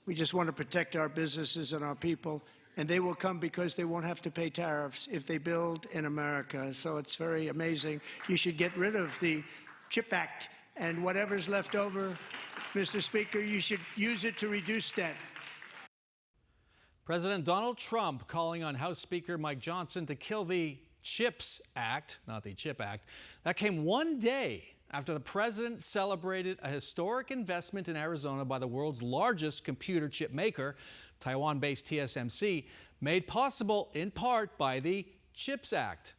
We just want to protect our businesses and our people, and they will come because they won't have to pay tariffs if they build in America. So it's very amazing. You should get rid of the CHIP Act, and whatever's left over, Mr. Speaker, you should use it to reduce debt. President Donald Trump calling on House Speaker Mike Johnson to kill the CHIPS Act, not the CHIP Act. That came one day after the president celebrated a historic investment in Arizona by the world's largest computer chip maker, Taiwan-based TSMC, made possible in part by the CHIPS Act.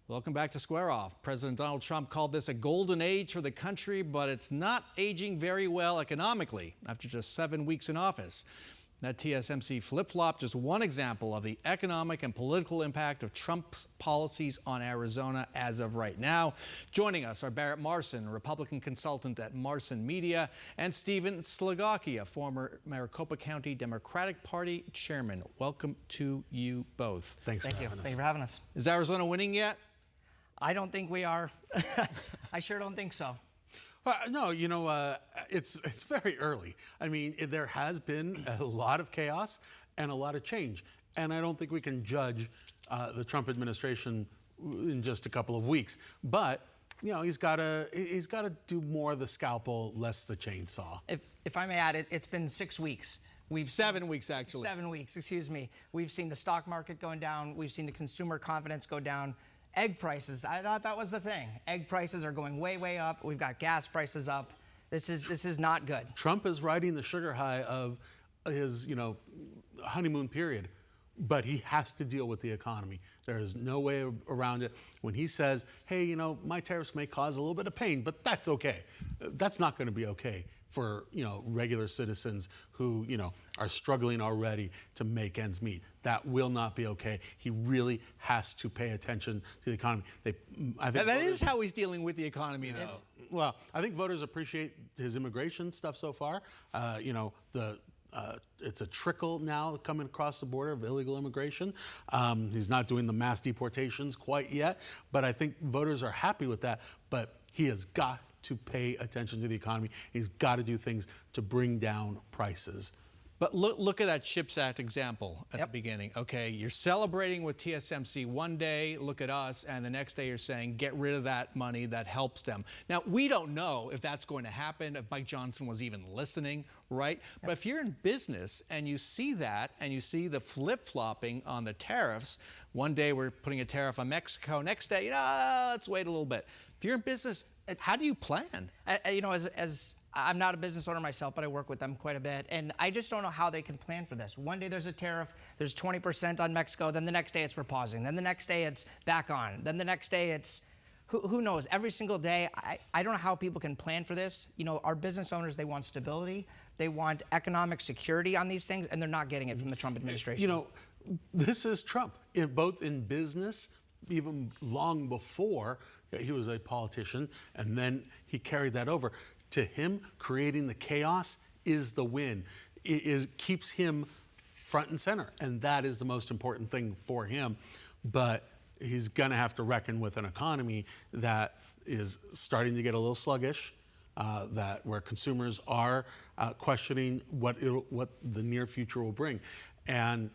Welcome back to Square Off. President Donald Trump called this a golden age for the country, but it's not aging very well economically after just 7 weeks in office. That TSMC flip-flop, just one example of the economic and political impact of Trump's policies on Arizona as of right now. Joining us are Barrett Marson, Republican consultant at Marson Media, and Stephen Slagaki, former Maricopa County Democratic Party chairman. Welcome to you both. Thank you. Thank you for having us. Is Arizona winning yet? I don't think we are. I sure don't think so. No, it's very early. I mean, there has been a lot of chaos and a lot of change. And I don't think we can judge the Trump administration in just a couple of weeks. But, he's got to do more of the scalpel, less the chainsaw. If I may add, it's been 6 weeks. 7 weeks, actually. 7 weeks, excuse me. We've seen the stock market going down. We've seen the consumer confidence go down. Egg prices, I thought that was the thing. Egg prices are going way, way up. We've got gas prices up. This is not good. Trump is riding the sugar high of his, honeymoon period, but he has to deal with the economy. There is no way around it. When he says, hey, my tariffs may cause a little bit of pain, but that's okay. That's not going to be okay for, regular citizens who, are struggling already to make ends meet. That will not be okay. He really has to pay attention to the economy. That is how he's dealing with the economy, though. Well, I think voters appreciate his immigration stuff so far. It's a trickle now coming across the border of illegal immigration. He's not doing the mass deportations quite yet, but I think voters are happy with that. But he has got to pay attention to the economy. He's got to do things to bring down prices. But look at that CHIPS Act example at the beginning. Okay, you're celebrating with TSMC one day, look at us, and the next day you're saying get rid of that money that helps them. Now, we don't know if that's going to happen, if Mike Johnson was even listening, right? But if you're in business and you see that and you see the flip-flopping on the tariffs, one day we're putting a tariff on Mexico, next day, let's wait a little bit. If you're in business, how do you plan? As I'm not a business owner myself, but I work with them quite a bit. And I just don't know how they can plan for this. One day there's a tariff, there's 20% on Mexico. Then the next day it's we're pausing. Then the next day it's back on. Then the next day it's, who knows? Every single day, I don't know how people can plan for this. Our business owners, they want stability. They want economic security on these things, and they're not getting it from the Trump administration. This is Trump, both in business, even long before he was a politician, and then he carried that over. To him, creating the chaos is the win. It keeps him front and center, and that is the most important thing for him. But he's going to have to reckon with an economy that is starting to get a little sluggish, where consumers are questioning what the near future will bring. And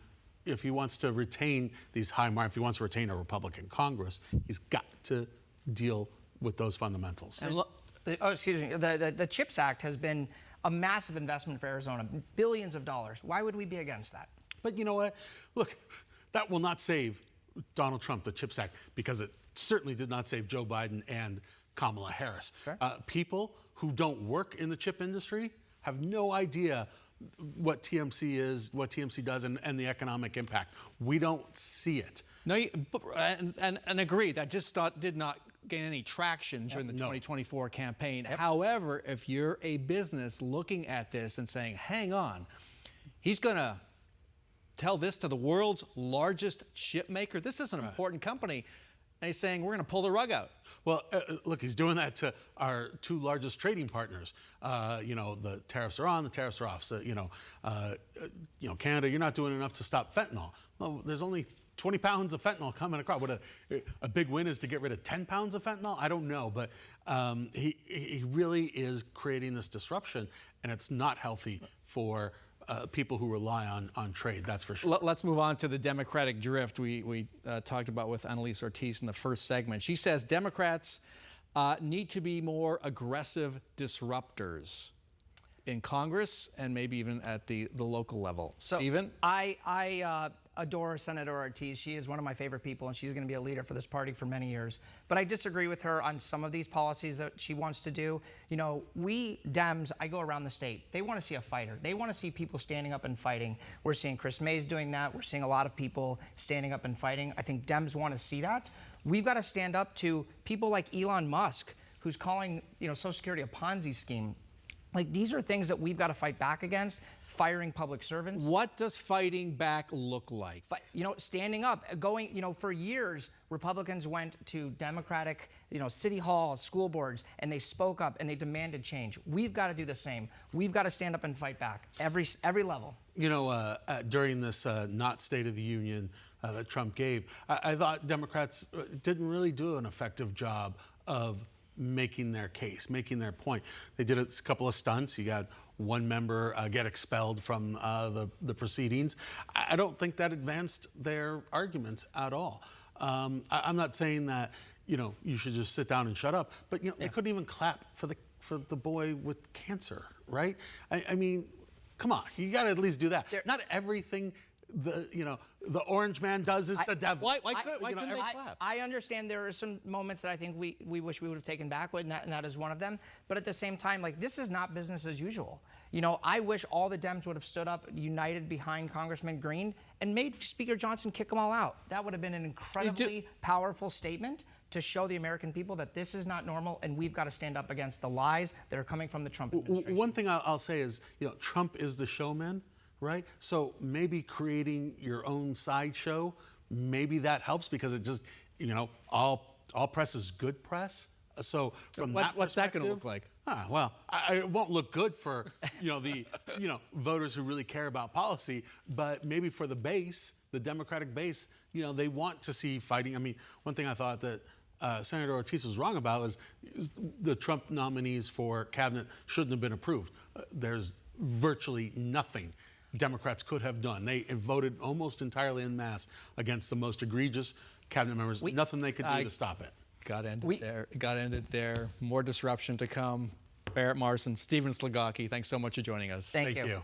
if he wants to retain these high marks, if he wants to retain a Republican Congress, he's got to deal with those fundamentals. And the CHIPS Act has been a massive investment for Arizona, billions of dollars. Why would we be against that? But you know what? Look, that will not save Donald Trump, the CHIPS Act, because it certainly did not save Joe Biden and Kamala Harris. Sure. People who don't work in the chip industry have no idea what TMC is, what TMC does, and the economic impact. We don't see it. No, and agree, that just did not gain any traction during the 2024 campaign. However, if you're a business looking at this and saying, hang on, he's going to tell this to the world's largest chip maker. This is an important company. And he's saying, we're going to pull the rug out. Well, look, he's doing that to our two largest trading partners. The tariffs are on, the tariffs are off. So, Canada, you're not doing enough to stop fentanyl. Well, there's only 20 pounds of fentanyl coming across. What a big win is to get rid of 10 pounds of fentanyl? I don't know. But he really is creating this disruption, and it's not healthy for people who rely on trade. That's for sure. Let's move on to the Democratic drift we talked about with Annalise Ortiz in the first segment. She says Democrats need to be more aggressive disruptors in Congress and maybe even at the local level. So Stephen? I adore Senator Ortiz. She is one of my favorite people, and she's going to be a leader for this party for many years. But I disagree with her on some of these policies that she wants to do. You know, we Dems, I go around the state, they want to see a fighter. They want to see people standing up and fighting. We're seeing Chris Mays doing that. We're seeing a lot of people standing up and fighting. I think Dems want to see that. We've got to stand up to people like Elon Musk, who's calling, Social Security a Ponzi scheme. Like, these are things that we've got to fight back against. Firing public servants. What does fighting back look like? Standing up, going, for years, Republicans went to Democratic, city halls, school boards, and they spoke up and they demanded change. We've got to do the same. We've got to stand up and fight back, every level. During this not State of the Union that Trump gave, I thought Democrats didn't really do an effective job of making their case, making their point. They did a couple of stunts. You got one member get expelled from the proceedings. I don't think that advanced their arguments at all. I'm not saying that you should just sit down and shut up, but they couldn't even clap for the boy with cancer, right? I mean, come on, you got to at least do that. Not everything the orange man does is the devil. Why couldn't they clap? I understand there are some moments that I think we wish we would have taken back, and that is one of them. But at the same time, this is not business as usual. I wish all the Dems would have stood up, united behind Congressman Green, and made Speaker Johnson kick them all out. That would have been an incredibly powerful statement to show the American people that this is not normal, and we've got to stand up against the lies that are coming from the Trump administration. One thing I'll say is, Trump is the showman. Right? So maybe creating your own sideshow, maybe that helps because it just, all press is good press. So from what's that going to look like? Well, it won't look good for, the, voters who really care about policy, but maybe for the base, the Democratic base, they want to see fighting. I mean, one thing I thought that Senator Ortiz was wrong about is the Trump nominees for cabinet shouldn't have been approved. There's virtually nothing Democrats could have done. They voted almost entirely en masse against the most egregious cabinet members. Nothing they could do to stop it. Got ended there. More disruption to come. Barrett Marson, Stephen Slagocki, thanks so much for joining us. Thank you.